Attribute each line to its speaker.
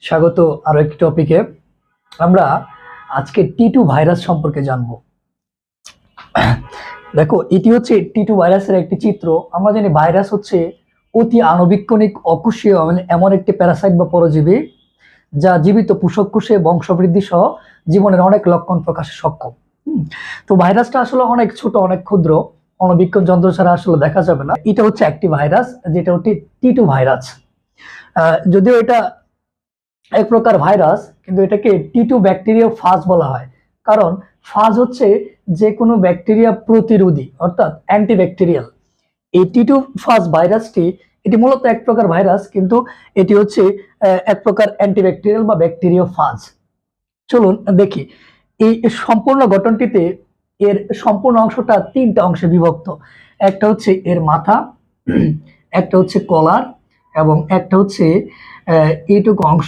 Speaker 1: স্বাগত আরো একটি টপিকে। আমরা আজকে টি2 ভাইরাস সম্পর্কে জানবো। দেখো, এটি হচ্ছে টি2 ভাইরাসের একটি চিত্র। আমরা জানি ভাইরাস হচ্ছে অতি আণুবীক্ষণিক অকোষীয় এমন একটি প্যারাসাইট বা পরজীবী যা জীবিত পোষক কোষে বংশবৃদ্ধি সহ জীবনের অনেক লক্ষণ প্রকাশে সক্ষম। তো ভাইরাসটা আসলে অনেক ছোট, অনেক ক্ষুদ্র, অণুবীক্ষণ যন্ত্র ছাড়া আসলে দেখা যাবে না। এটা হচ্ছে একটি ভাইরাস, যেটা হচ্ছে টি2 ভাইরাস। যদিও এটা এক প্রকার ভাইরাস, কিন্তু এটাকে টি2 ব্যাকটেরিয়া ফাজ বলা হয়, কারণ ফাজ হচ্ছে যে কোনো ব্যাকটেরিয়া প্রতিরোধী, অর্থাৎ অ্যান্টিব্যাকটেরিয়াল। এই টি2 ফাজ ভাইরাসটি এটি মূলত এক প্রকার ভাইরাস, কিন্তু এটি হচ্ছে এক প্রকার অ্যান্টিব্যাকটেরিয়াল বা ব্যাকটেরিয়া ফাজ। চলুন দেখি এই সম্পূর্ণ গঠনটিতে এর সম্পূর্ণ অংশটা তিনটা অংশে বিভক্ত। একটা হচ্ছে এর মাথা, একটা হচ্ছে কলার, এবং একটা হচ্ছে এইটুকু অংশ